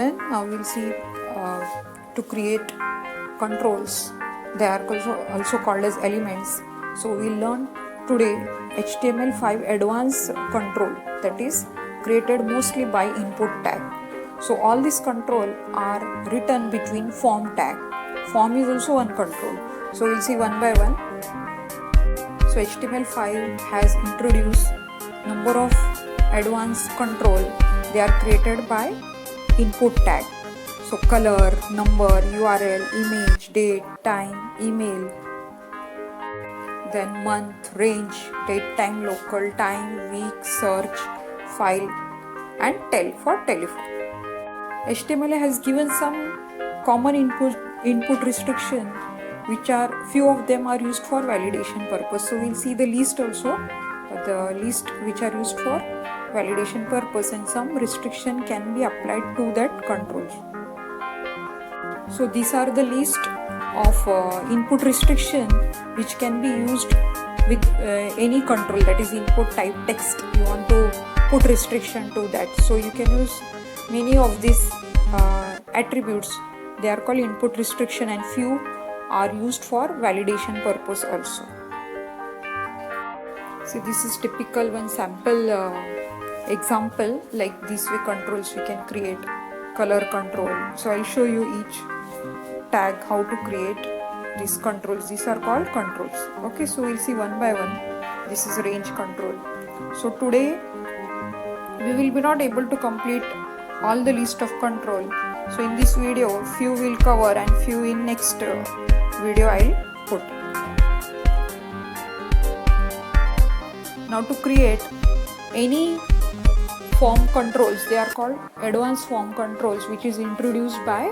Then now we'll see to create controls. They are also called as elements. So we'll learn today HTML5 advanced control, that is created mostly by input tag. So all these control are written between form tag. Form is also one control. So we'll see one by one. So HTML5 has introduced number of advanced control. They are created by input tag. So color, number, URL, image, date, time, email, then month, range, date, time, local, time, week, search, file, and tel for telephone. HTML has given some common input restriction, which are few of them are used for validation purpose. So we'll see the list also, the list which are used for validation purpose, and some restriction can be applied to that controls. So these are the list of input restriction which can be used with any control, that is input type text. You want to put restriction to that, so you can use many of these attributes. They are called input restriction, and few are used for validation purpose also. So this is typical one sample example. Like this way controls we can create. Color control. So I'll show you each tag how to create these controls. These are called controls. Okay, so we'll see one by one. This is range control. So today we will be not able to complete all the list of control. So in this video few will cover and few in next video I'll put. Now to create any form controls, they are called advanced form controls, which is introduced by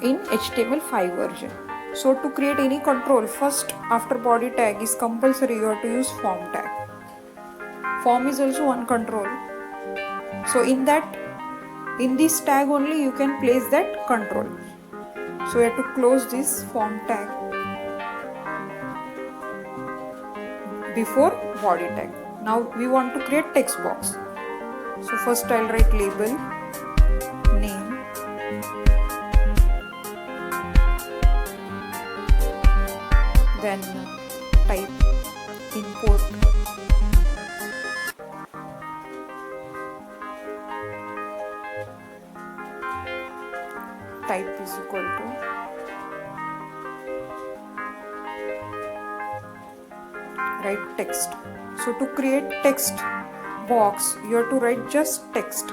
in HTML5 version. So to create any control, first after body tag is compulsory, you have to use form tag. Form is also one control. So in this tag only you can place that control. So you have to close this form tag before body tag. Now we want to create text box. So first I'll write label, name, then type, import, type is equal to write text. So to create text box you have to write just text.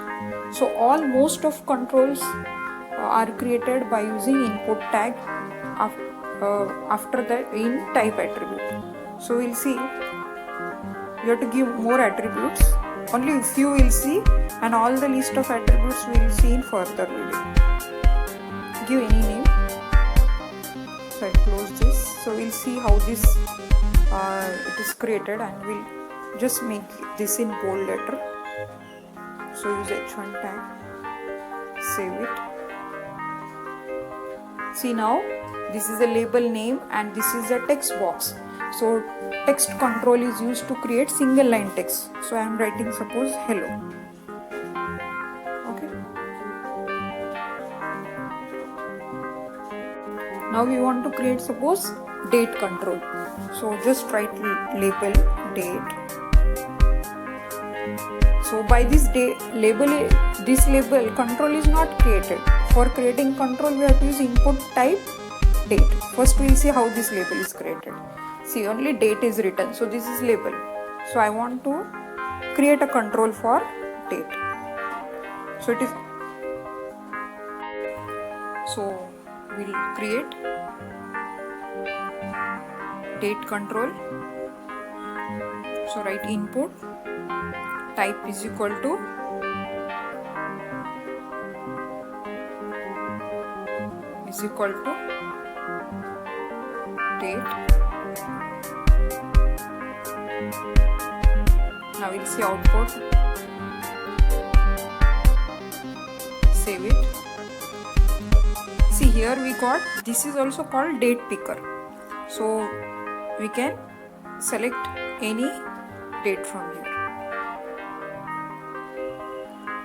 So all most of controls are created by using input tag after that in type attribute. So we'll see you have to give more attributes, only few will see, and all the list of attributes we will see in further video. Give any name. So I close this. So we'll see how this it is created, and we'll just make this in bold letter. So use h1 tag, save it. See now this is a label name and this is a text box. So text control is used to create single line text. So I am writing suppose hello. Okay. Now we want to create suppose date control. So just write label date. So by this this label control is not created. For creating control we have to use input type date. First we will see how this label is created. See, only date is written, so this is label. So I want to create a control for date. So it is, so we will create date control. So write input type is equal to date. Now we'll see output. Save it. See here we got, this is also called date picker. So we can select any date from here.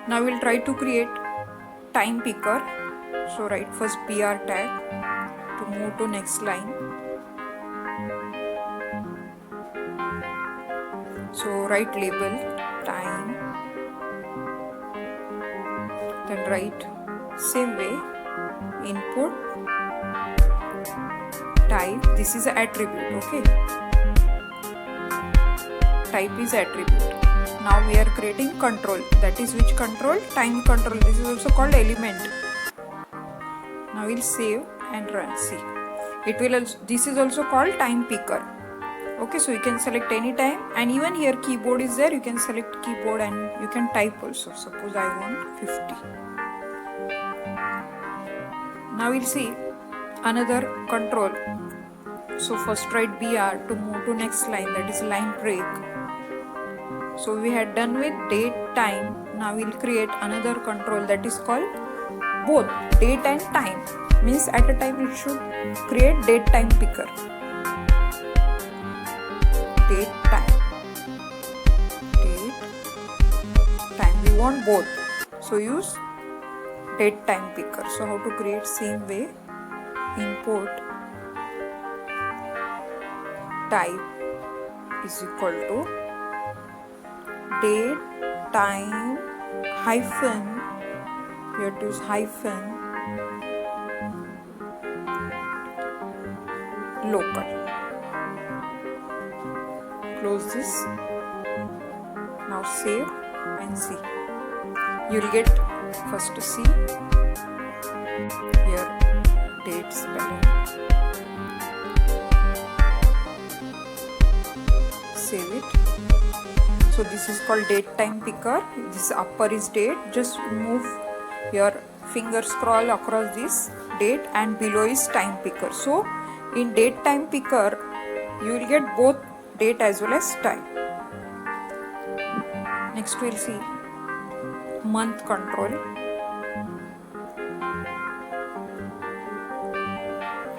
Now we'll try to create time picker. So write first br tag to move to next line. So write label time, then write same way input type. This is an attribute. Okay, type is attribute. Now we are creating control. That is which control? Time control. This is also called element. Now we'll save and run. See, it will also, this is also called time picker. Okay, so you can select any time, and even here keyboard is there. You can select keyboard and you can type also. Suppose I want 50. Now we'll see another control. So first write BR to move to next line, that is line break. So we had done with date, time. Now we'll create another control that is called both date and time. Means at a time it should create date time picker. Date time. Date time. We want both. So use date time picker. So how to create? Same way. Import type is equal to date time hyphen, we have to use hyphen local. Close this. Now save and see. You will get first to see here date spelling. Save it. So this is called date time picker. This upper is date. Just move your finger, scroll across this date, and below is time picker. So in date time picker you will get both date as well as time. Next we'll see month control.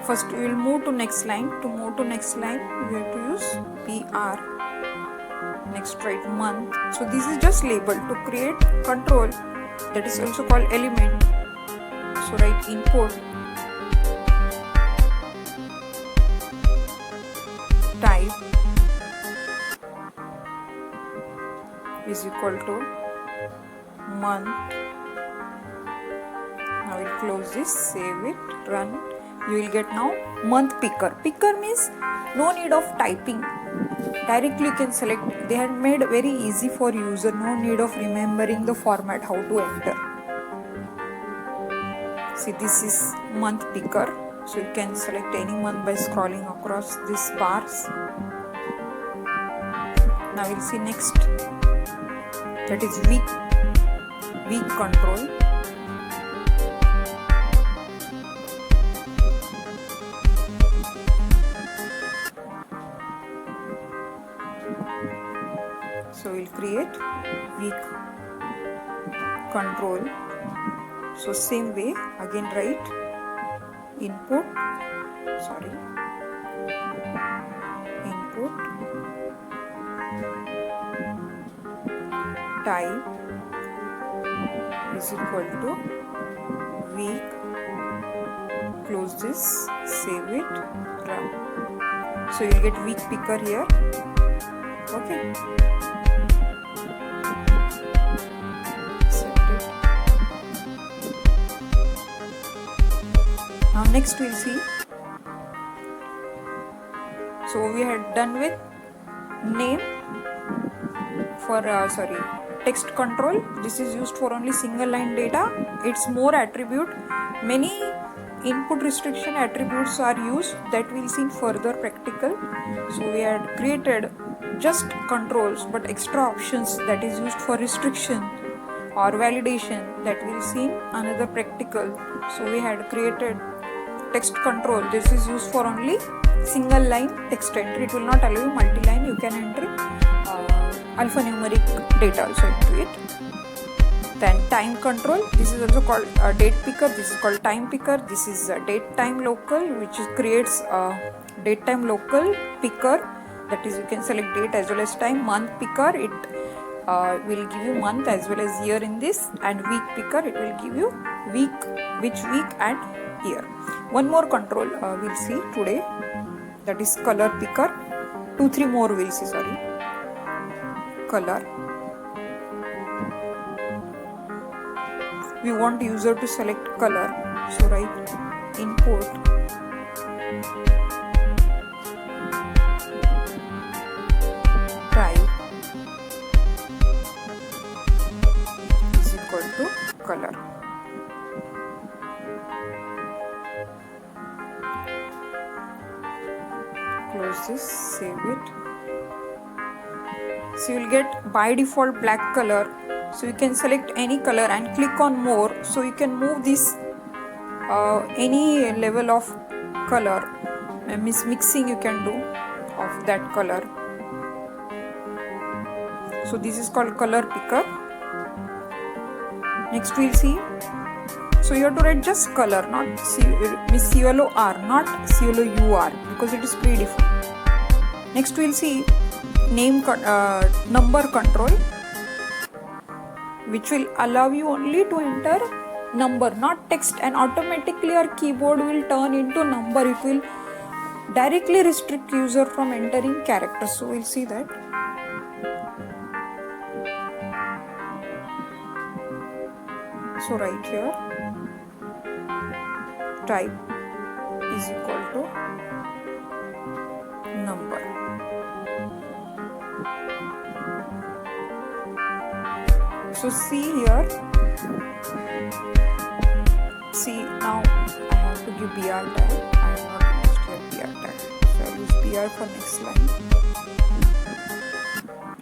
First we will move to next line. To move to next line we have to use BR. Next write month. So this is just label. To create control, that is also called element. So write input type is equal to month. Now we'll close this, save it, run. You will get now month picker. Picker means no need of typing. Directly you can select. They had made very easy for user. No need of remembering the format, how to enter. See, this is month picker. So you can select any month by scrolling across these bars. Now we'll see next. That is week control. So we'll create week control. So same way again write input type is equal to week. Close this, save it, run. So you'll get week picker here. Okay. Set it. Now next we'll see. So we had done with name for text control. This is used for only single line data. It's more attribute. Many input restriction attributes are used that we'll see in further practical. So we had created just controls but extra options that is used for restriction or validation that we'll see in another practical. So we had created text control. This is used for only single line text entry. It will not allow you multi-line. You can enter alphanumeric data also into it. Then time control. This is also called date picker. This is called time picker. This is date time local, which creates date time local picker. That is, you can select date as well as time. Month picker, it will give you month as well as year in this, and week picker, it will give you which week and year. One more control we'll see today, that is color picker. 2-3 more we'll see, color. We want user to select color, so write input type is equal to color. Close this, save it. So you will get by default black color. So you can select any color and click on more, so you can move this any level of color, mixing you can do of that color. So this is called color picker. Next we'll see. So you have to write just color, not CLOR, not CLOUR, because it is predefined. Next we'll see number control, which will allow you only to enter number, not text, and automatically our keyboard will turn into number. It will directly restrict user from entering characters. So we'll see that. So right here, type is equal to number. So see here, see now I have to give BR tag. I am not used here BR tag, so I will use BR for next line.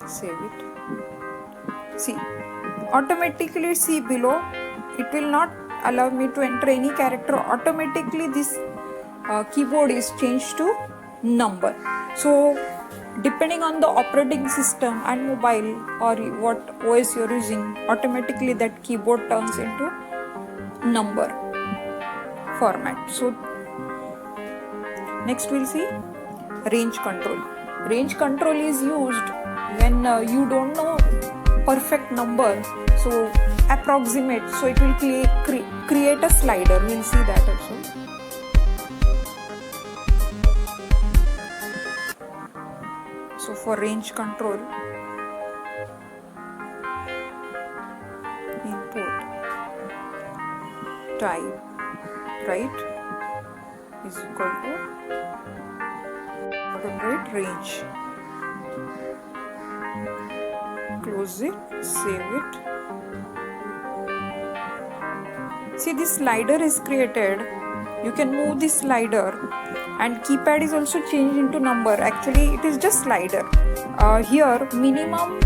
Save it. See, automatically see below, it will not allow me to enter any character. Automatically this keyboard is changed to number. So depending on the operating system and mobile or what OS you're using, automatically that keyboard turns into number format. So next we'll see range control. Range control is used when you don't know perfect number, so approximate, so it will create a slider. We'll see that also. So for range control, input type, right, is equal to automate range. Close it, save it. See, this slider is created. You can move this slider, and keypad is also changed into number. Actually it is just slider. Here minimum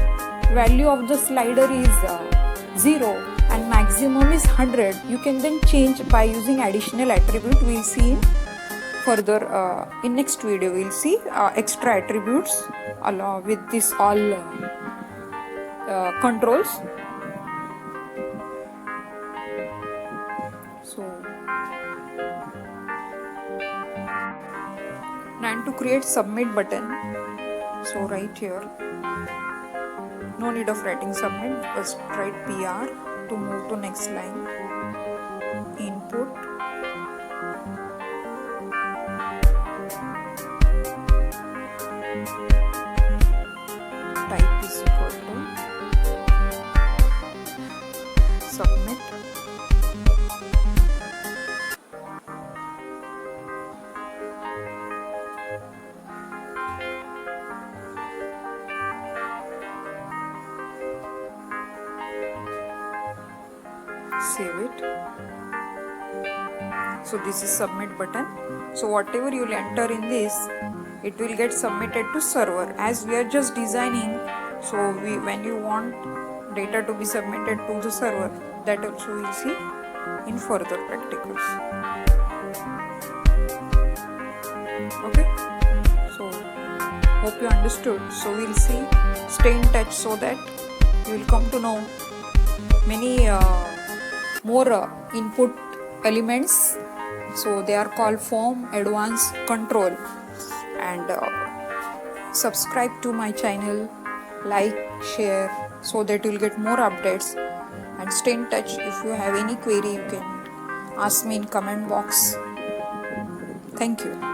value of the slider is 0 and maximum is 100. You can then change by using additional attribute. We'll see in further in next video. We'll see extra attributes along with this all controls. So and to create submit button, so right here, no need of writing submit, just write PR to move to next line. Input type is equal to submit. Save it. So this is submit button. So whatever you will enter in this, it will get submitted to server. As we are just designing, so when you want data to be submitted to the server, that also we will see in further practicals. Okay, so hope you understood. So we'll see, stay in touch so that you will come to know many more input elements. So they are called form, advanced, control. And subscribe to my channel, like, share, so that you'll get more updates. And stay in touch. If you have any query, you can ask me in comment box. Thank you.